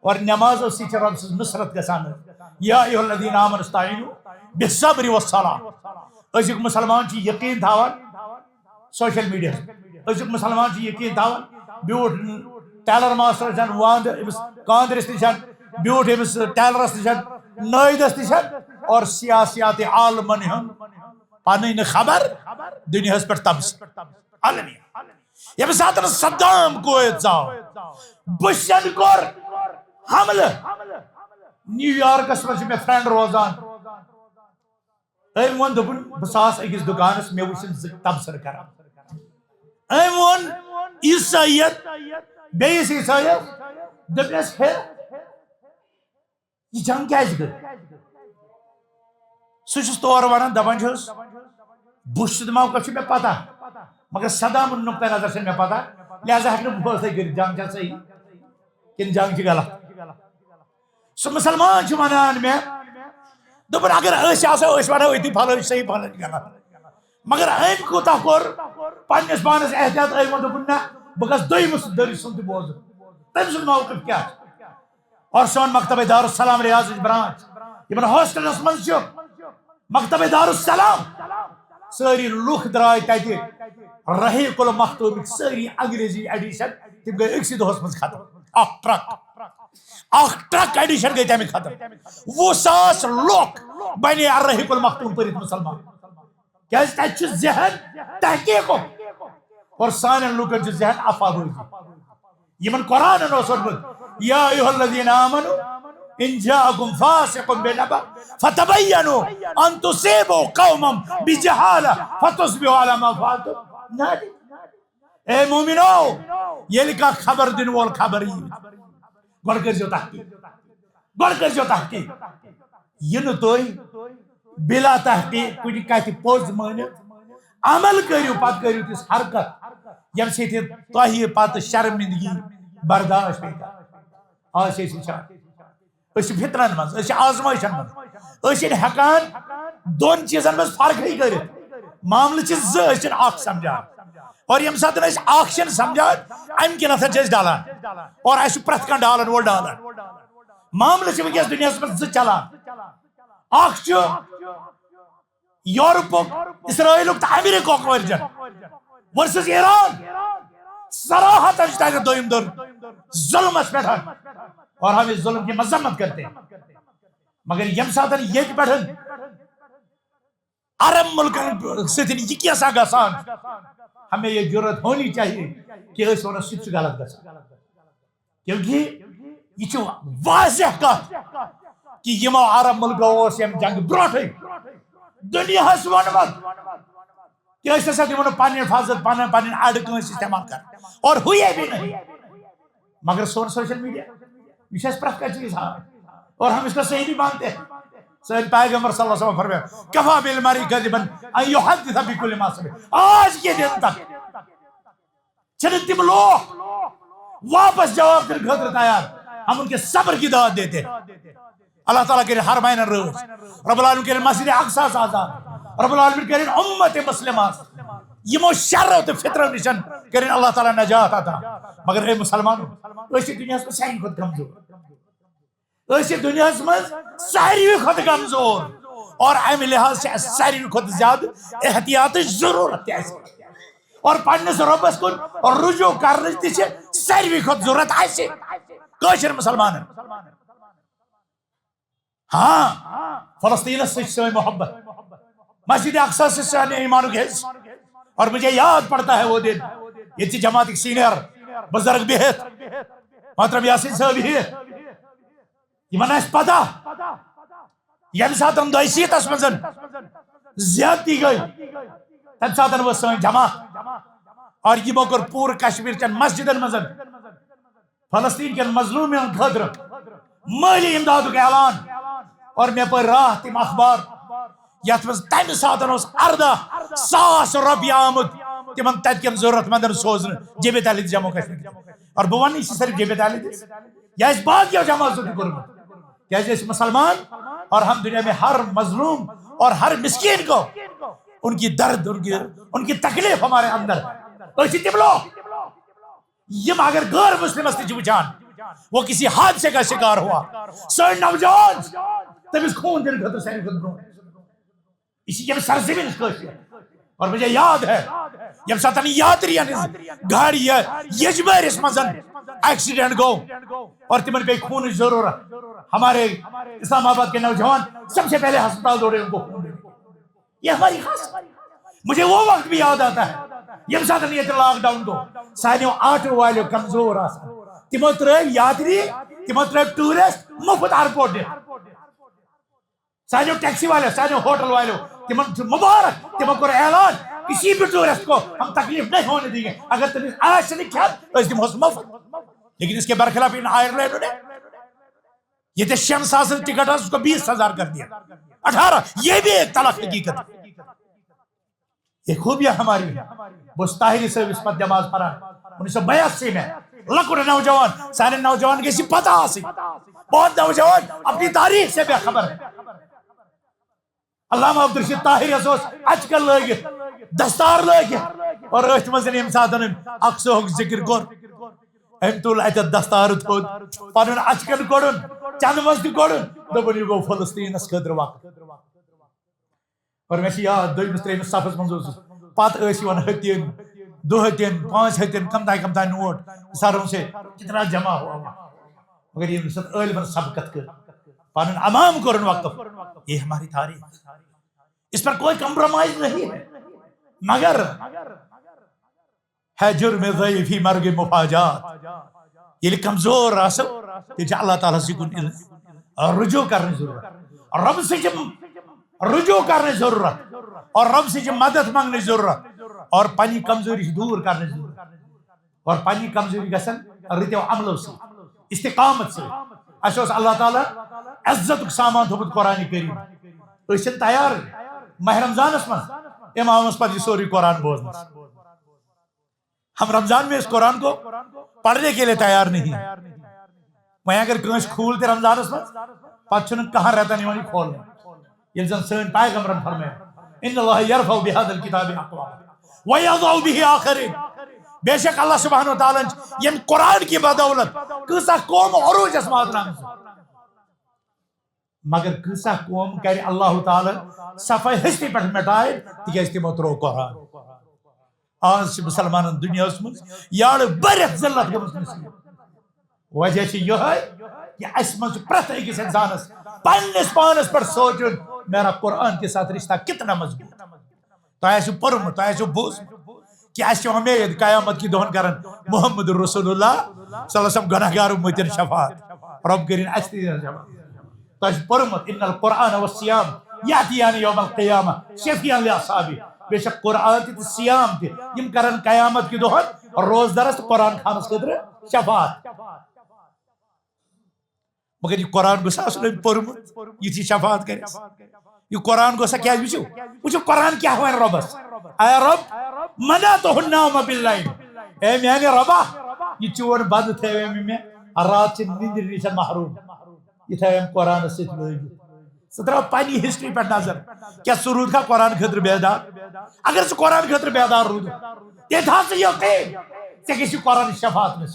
اور نمازو سۭتۍ چھِ رۄب سٕنٛز نصرت گژھان یا ایھا الذین آمنوا استعینوا بالصبر والصلاۃ أزیُک مسلمان چھُ یقین تھاوان سوشل میڈیا أزیُک مسلمان چھُ یقین تھاوان بیوٗٹھ ٹیلر ماسٹرس نِش وانٛدٕ أمِس کاندرِس نِش بیوٗٹھ أمِس ٹیلرس نِش نٲیدس نِش اور سیاسیات عالمن ہُنٛد پنٕنۍ نہٕ خبر دُنیاہس پٮ۪ٹھ تبصرٕ عالمی ییٚمہِ ساتہٕ صدام قویت ژاو بشن کوٚر حملہٕ نیو یارکس منٛز چھُ مےٚ فرینڈ روزان أمۍ ووٚن دوٚپُن بہٕ ژاس أکِس دُکانس مےٚ وٕچھِن زٕ تبصرٕ کران أمۍ ووٚن عیسٲیت بیٚیِس عیسٲیس دوٚپنس ہے یہ جنگ کیٛازِ گٔے سُہ چھُس تورٕ ونان دپان چھُس بُش سُنٛد موقع چھُ مےٚ پتہ مگر صدامُن نقطہ نظر چھنہٕ مےٚ پتہ لہذا ہٮ۪کہٕ نہٕ بہٕ فٲصلے کٔرِتھ جنگ چھا صحیح کِنہٕ جنگ چھِ غلط سُہ مسلمان چھُ ونان مےٚ دوٚپُن اگر أسۍ آسو أسۍ ونو أتی پھلٲنۍ چھِ صحیح پھلٲنۍ غلط مگر أمۍ کوٗتاہ کوٚر پننِس پانس احتیاط أمۍ ووٚن دوٚپُن نہ بہٕ گژھٕ دوٚیمِس دٔرِس سُنٛد تہِ بوزُن تٔمۍ سُنٛد موقف کیٛاہ چھُ اور سون مکتبہ دارالسلام ریاضٕچ برانچ یمن ہاسٹلس منٛز چھُ مکتبہ دارالسلام سٲری لُکھ درٛاے تتہِ رحیق المختومٕکۍ سٲری انگریزی ایڈیشن تِم گٔے أکسٕے دۄہس منٛز ختم اکھ ٹرک ایڈیشن گٔے تمہِ ختم 20,000 لُکھ بنے رحیق المختوم پٔرِتھ مُسلمان کیٛازِ تتہِ چھُ ذہن تحقیٖقُک اور سانٮ۪ن لُکن چھُ ذہن افواہی یمن قرآنن اوس ووٚنمُت یا ایھا الذین آمنوا ان جاءکم فاسق بنبأ فتبینوا ان تصیبوا قوما بجہالہ فتصبحوا علی ما فعلتم نادمین اے مومنو ییٚلہِ کانٛہہ خبر دِنہٕ وول خبر یی گۄڈٕ کٔرۍزیو تحقیٖق یہِ نہٕ تُہۍ بلا تحقیٖق کُنہِ کتھِ پوٚز مٲنِتھ عمل کٔرِو پتہٕ کٔرِو تِژھ حرکت ییٚمہِ سۭتۍ تۄہہِ پتہٕ شرمندگی برداشت پیٚیہِ کرٕنۍ آز چھِ أسۍ وٕچھان أسۍ چھِ فطرن منٛز أسۍ چھِ آزمٲیشن منٛز أسۍ چھِنہٕ ہٮ۪کان دۄن چیٖزن منٛز فرقٕے کٔرِتھ معاملہٕ چھِ زٕ أسۍ چھِنہٕ اکھ سمجھان اور ییٚمہِ ساتہٕ أسۍ اکھ چھِنہٕ سمجھان امہِ کِنتھ چھِ أسۍ ڈالان اور اسہِ چھُ پرٛٮ۪تھ کانٛہہ ڈالن وول ڈالان معاملہٕ چھِ وٕنکیٚس دُنیاہس منٛز زٕ چلان اکھ چھُ یورپُک اسرائیلُک تہٕ امریکہُک ورجن ورسز ایران صراحتاً چھُ تتہِ دوٚیِم دۄر ظلمس پٮ۪ٹھ اور ہم اس ظلم کی مذمت کرتے ہیں مگر ییٚمہِ ساتہٕ ییٚتہِ پٮ۪ٹھ عرب ملکن سۭتۍ یہِ کیٛاہ گژھان ہمیں یہ جرت ہونی چاہیے کہ أسۍ ونو سُہ تہِ چھُ غلط گژھان کیونکہ یہ چھُ واضح کتھ کہ یمو عرب ملکو اوس ییٚمہِ جنگہٕ برونٛٹھٕے دُنیاہس ووٚنمُت کہ أسۍ ہسا دِمو نہٕ پنٕنۍ حفاظت پنٕنۍ اڈٕ کٲنٛسہِ استعمال کرٕنۍ اور ہوئے بھی نہیں مگر سون سوشل میڈیا یہ چھِ اَسہِ پرٛٮ۪تھ کانٛہہ چیٖز ہاوان اور ہم اس کا صحیح نہیں مانتے ہیں سٲنۍ پیغمبر صلی اللہ علیہ وسلم فرمایا کفا بالمرء کذبا ان یحدث بکل ما سمع آج کے دن تک چھنہٕ تِم لوگ واپس جواب دِنہٕ خٲطرٕ تیار ہم ان کے صبر کی دعوت دیتے ہیں اللہ تعالیٰ کرے حرمین رٲض رب العالمین کرے مسجد اقصیٰ آزاد رب العالمین کرے امت مسلمہ یمو شرو تہٕ فطرو نِش کرے اللہ تعالیٰ نجات عطا مگر اے مسلمانو أسۍ چھِ دُنیاہس منٛز ساروی کھۄتہٕ کمزور أسۍ چھِ دُنیاہس منٛز ساروی کھۄتہٕ کمزور اور امہِ لحاظ چھِ اَسہِ ساروی کھۄتہٕ زیادٕ احتیاطٕچ ضروٗرت تہِ اَسہِ اور پننِس رۄبس کُن رجوع کرنٕچ تہِ چھِ ساروی کھۄتہٕ ضروٗرت اَسہِ کٲشِر مُسلمانن ہاں فلسطینس سۭتۍ چھِ سٲنۍ محبت مسجد اقصیٰ سے سانہِ ایمانُک حصہٕ اور مجھے یاد پڑتا ہے وہ دن ییٚتہِ چھِ جماعتٕکۍ سیٖنیر بزرگ بِہِتھ محترم یاسین صٲب بِہِتھ یمن آسہِ پتہ ییٚمہِ ساتہٕ 200 منٛز زیادتی گٔے تمہِ ساتہٕ ؤژھ سٲنۍ جماعت اور یمو کوٚر پوٗرٕ کشمیٖر چٮ۪ن مسجدن منٛز فلسطیٖن کٮ۪ن مظلوٗمن خٲطرٕ مٲلی امدادُک اعلان اور میں پر راہ تم اخبار یت مز تمہ سات 14,000 رۄپیہِ آمت تمن تتکین ضرورت مندن سوزن جے بی تعلیم جموں کشمیر اور بہ ون یہ صرف جے بی تعلیم یہ باقیو جماعتوں تہ کورمت کیازِ مسلمان اور ہم دنیا میں ہر مظلوم اور ہر مسکین کو ان کی درد ان کی تکلیف ہمارے اندر تم لوگ یم اگر غیر مسلم وچان وہ کسی حادثے کا شکار ہوا سن نوجوان تمس خون دن خطر ساری خود برو اسی یم سرزمین اور مجھے یاد ہے یم ساتن یاتریان گاڑی یجبرس مزن ایکسیڈنٹ گو اور تمن پہ خون ضرورت ہمارے اسلام آباد کے نوجوان سب سے پہلے ہسپتال دوڑے ان کو خون دینے یہ ہماری خاص مجھے وہ وقت بھی یاد آتا ہے یم ساتن یہ لاک ڈاؤن کو سانیو آٹو والو کمزور آسان تمو ترٲو یاتری تمو ترٲو ٹورسٹ مفت ایئرپورٹ دے سانیو ٹیکسی والے سانیو ہوٹل والے تمن مبارک تمو کور اعلان کسی بھی ٹورسٹ کو ہم تکلیف نہیں ہونے دیں گے اگر تم آج سے نہیں کیا تو دموس مفت لیکن اس کے برخلاف ان آئرلینڈ نے یہ تو 6,000 ٹکٹ اس کو 20,000 کر دیا 18 یہ بھی ایک تلخ حقیقت ہے یہ خوبیاں ہماری بس طاہری سے اس پر نماز پڑھا 1982 میں لکڑ نوجوان سارے نوجوان کی پتہ آسی بہت نوجوان اپنی تاریخ سے بے خبر ہے علامہ عبدالرشید طاہری اچ کر لگت دستار لگت اور ات مزن یم ساتن اقصوک ذکر کور ام تل ات دستار تھود پنن اچکن کوڑن چند مزد کوڑن دپن یہ گو فلسطینس خاطر وقت اور میں یاد دویمس تریمس صفس منز پت یوان ہتین 2 ہتین 5 ہتین کم تائیں نوٹ سروں سے کتنا جمع ہوا مگر یہ سب علم سبقت کر پانن امام کرن وقت یہ ہماری تاریخ اس پر کوئی کمپرومائز نہیں ہے مگر ہے جرم ضعیفی مرگ مفاجات یہ کمزور راسو کہ اللہ تعالیٰ سے کن رجوع کرنے ضرورت اور رب سے جب رجوع کرنے ضرورت اور رب سے جب مدد مانگنے ضرورت اور پانی کمزوری سے دور کرنے ضرورت اور پانی کمزوری گسن رتو عملو سے استقامت سے اسوس اللہ تعالیٰ عزت سامان تھوبت قرآن کریم اسن تیار ماہ رمضان اس من امامس پر یہ سوری قرآن بوزنا ہم رمضان میں اس قرآن کو پڑھنے کے لیے تیار نہیں میں اگر کنش کھول تے رمضان اس من پتہ چھن کہاں رہتا نہیں وانی کھول یہ زن سن پیغمبرن فرمائے ان اللہ یرفع بهذا الكتاب اقوام ويضع به آخرین بے شک اللہ سبحانہ وتعالی یم قرآن کی بدولت کسا قوم عروج اسمات نام مگر کسا قوم کر اللہ تعالی صفحہ ہستی پر مٹائے تکیاز تمو ترو قرآن آج مسلمان دنیا اس من یار برت ذلت گمس مسلم وجہ چھ یہ ہے کہ اس من پرت ایکس انسانس پنس پانس پر سوچن میرا قرآن کے ساتھ رشتہ کتنا مضبوط تو ایسو پرم تو ایسو بوز کہ ایسو امید قیامت کی دہن کرن محمد رسول اللہ صلی اللہ علیہ وسلم گناہگار امتین شفاعت رب کرین ایستی شفاعت تو ایسو پرمت ان القرآن والسیام یاتیان یوم القیامہ شفیان لاصحابی بے شک قرآن تی سیام تی یم کرن قیامت کی دہن اور روز درست قرآن خانس قدر شفاعت مگر یہ قرآن گسا اس نے پرمت یہ تھی شفاعت کرے یہ قرآن گسا کیا ہے وچو قرآن کیا ہوا ہے ربس اے رب منع تو النوم باللیل اے میانے ربا یہ چون بند تھے میں رات سے نیند نیشن محروم یہ تھا ہم قرآن سے سترہ پانی ہسٹری پر نظر کیا سرود کا قرآن خطر بیدار اگر سے قرآن خطر بیدار رود یہ تھا سے یقین سے کسی قرآن شفاعت میں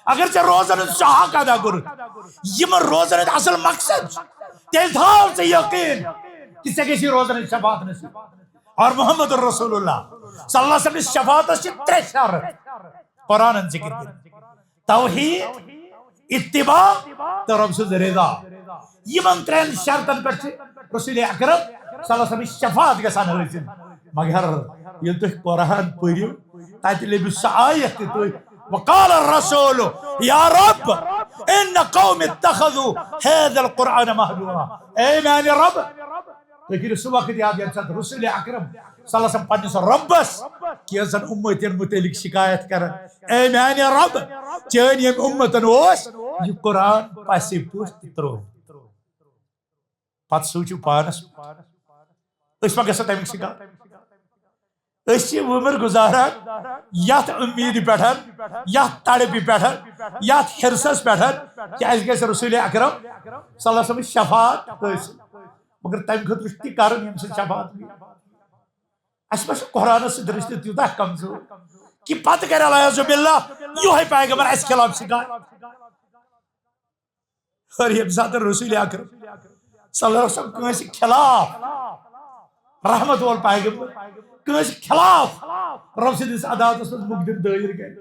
اگر سے روزن شاہک ادا کرد یہ روزن اصل مقصد تیل تھا سے یقین کس سے کسی روزن شفاعت میں اور محمد رسول اللہ صلی اللہ علیہ وسلم شفاعت سے 3 شرط قرآن ذکر کرد توحید اتباع تو رب سے رضا یہ من 3 شرطن پر رسول اکرم صلی اللہ علیہ وسلم شفاعت گسان حاصل مگر یہ تو قرآن پڑھو تاکہ لبی سآیت تو وقال الرسول يا رب ان قوم اتخذوا هذا القرآن مهجورا اے میانے رب لیکن اس وقت یاد ہے رسول اکرم صلی اللہ علیہ وسلم پنس ربس کہ زن امتین متعلق شکایت کر اے میانے رب چین یم امتن اوس یہ قرآن پاسی پوست ترو پتہ سوچو پانس اس ما گژھو تمیک شکار اس عمر گزاران یت امید پہ یت تڑپہ پہ یت حرسس پہ کہ اس گژھِ رسول اکرم صلی اللہ علیہ وسلم شفاعت حاصل مگر تمہ خاطر تہ کرن یم سۭتۍ شفاعت اس ما قرآن سۭتۍ رشتہ تیوتاہ کمزور کہ پتہ کر العیاذ باللہ یہ پیغمبر اس خلاف شکار اور یہ ساتھ رسول اکرم صلی اللہ علیہ وسلم کنس خلاف رحمت وول پیغمبر کنس خلاف رب سندس عدالتس مز مقدم دائر گئے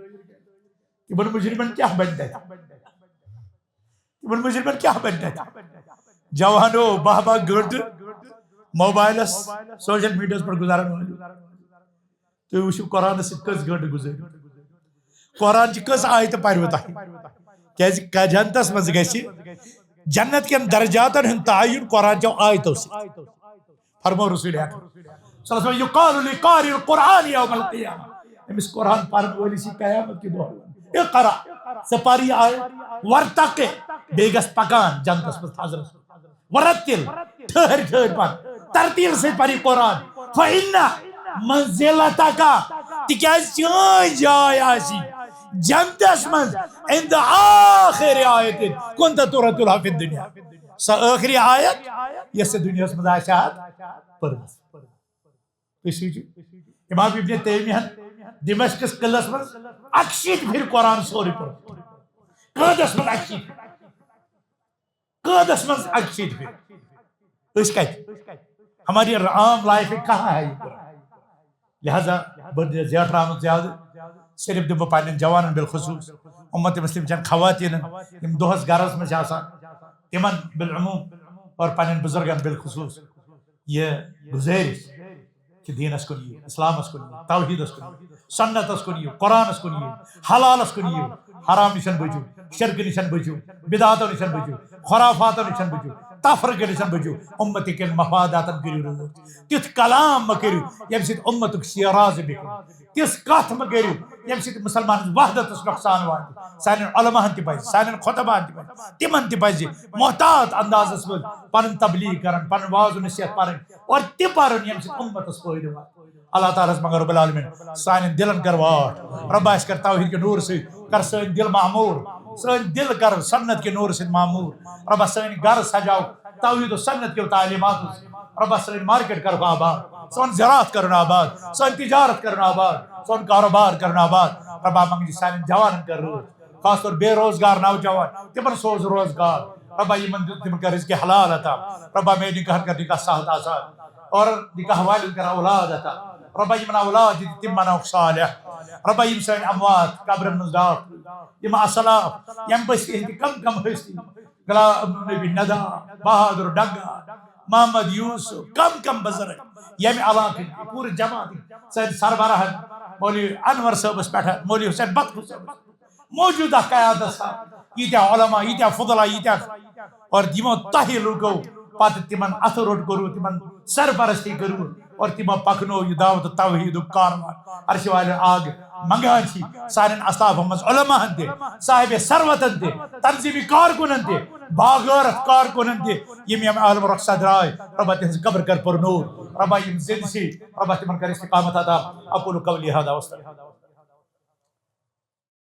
تمن مجرمن کیا بنتا تمن مجرمن کیا بنتا جوانو باہ باہ گھنٹہ موبائلس سوشل میڈیا پر گزارن وٲلِو تُہۍ وٕچھِو قرآن سۭتۍ کٔژ گھنٹہٕ گُزٲرِو قرآن چہِ کٔژ آیتہٕ پرِوٕ تۄہہِ کیازِ جنتس منٛز گژھِ جنت کٮ۪ن درجاتن ہُنٛد تعیُن قرآن چٮ۪و آیتو سۭتۍ فرمو رسول اکرم صلی اللہ علیہ وسلم یقال لقاری القرآن یوم القیامہ أمس قرآن پرن وٲلِس یی قیامت کہِ دۄہ اقرا ژٕ پر یہِ آیت ورتقِ بیٚیہِ گژھ پکان جنتس منٛز تھزرس ورتل ٹھہر ٹھہر پر ترتیل سۭتۍ پر یہِ قرآن فإن منزلتک تِکیازِ چٲنۍ جاے آسہِ جنتس منٛز عند آخر آیت كنت ترتلها في الدنيا سۄ ٲخری آیت یۄس ژےٚ دُنیاہس منٛز آسہِ پٔرمٕژ تُہۍ سوٗنٛچِو امام ابن تیمیہن دمشقس قلعس منٛز 61 پھر قرآن سورُے پوٚرمُت قٲدس منٛز 61 قٲدس منٛز 61 پھر أسۍ کتہِ ہماری عام لائف کہاں ہے یہ قرآن لہذا بہٕ زیٹھراونہٕ زیادٕ صرف دِمہٕ بہٕ پننٮ۪ن جوانن بالخصوص امت مسلم چن خواتینن یم دۄہس گرس منٛز چھِ آسان تمن بالعموم اور پننٮ۪ن بزرگن بالخصوص یہ گزارش کہ دینس کن یِیو اسلامس کن یِیو توحیدس کن یِیو سنتس کن یِیو قرآنس کن یِیو حلالس کن یِیو حرام نشن بچو شرک نشن بچو بدعاتو نشن بچو خرافاتو نشن بچو تفرق نشن بچو امت کن مفاداتن کٔرِو رٲچھ تیُتھ کلام مہ کٔرِو ییٚمہِ سۭتۍ امتُک شیراز بِکھرِ تِژھ کتھ مہ کٔرِو ییٚمہِ سۭتۍ مسلمانن وحدتس نۄقصان واتہِ سانٮ۪ن علماہن تہِ پزِ سانٮ۪ن خطباہن تہِ پزِ تِمن تہِ پزِ محتاط اندازس منٛز پنُن تبلیغ کرن پنُن واض و نصیحت پرٕنۍ اور تہِ پرُن ییٚمہِ سۭتۍ امتس فٲیدٕ واتہِ اللہ تعالیٰ ہس مگر رب العالمین سانٮ۪ن دلن کر واٹھ رب اسہِ کر توحیٖد کہِ نوٗرٕ سۭتۍ کر سٲنۍ دل معموٗر سٲنۍ دل کر سنت کہِ نوٗرٕ سۭتۍ معموٗر ربا سٲنۍ گرٕ سجاو توحیٖد و سنت کیو تعلیماتو سۭتۍ ربا سٲنۍ مارکیٹ کرو آباد سون زراعت کرن آباد سون تجارت کرن آباد سون کاروبار کرن آباد ربا منگی سانٮ۪ن جوانن کر رٲچھ خاص طور بے روزگار نوجوان تمن سوز روزگار ربا یمن تم کر رزق حلال عطا ربا میں نکاح کر نکاح سہل آسان اور نکاح والن کر اولاد عطا ربا یمن اولاد تم بناوک صالح ربا یم سٲنۍ اموات قبرن منٛز داخل یم اسلاف یم بستی ہٕنٛدۍ کم ہستی غلام نبی ندا بہادر ڈگا محمد یوسف کم بزرگ یمہ علاقہ پورٕ جماعت سٲنۍ سربراہن مولوی انور صٲبس پٮ۪ٹھ مولوی حسین بطلو صٲبس موجودہ قیادت ییٖتیاہ علما ییٖتیاہ فضلا ییٖتیاہ اور یمو تۄہہِ لوٗکو پتہٕ تمن اتھٕ روٚٹ کوٚروٕ تمن سرپرستی کٔروٕ اور تمو پکنو یہ دعوت توحیدُک کاروان عرشِ والٮ۪ن آگ منگان چھی سانٮ۪ن اسلافن منٛز علماہن تہِ صاحب ثروتن تہِ تنظیٖمی کارکنن تہِ باغٲرت کارکنن تہِ یم عالم رخصت درٛاے ربا تہنٛز قبر کر پُرنوٗر ربا یم زِندٕ چھِ ربا تمن کر استقامت عطا اقول قولی هذا واستغفر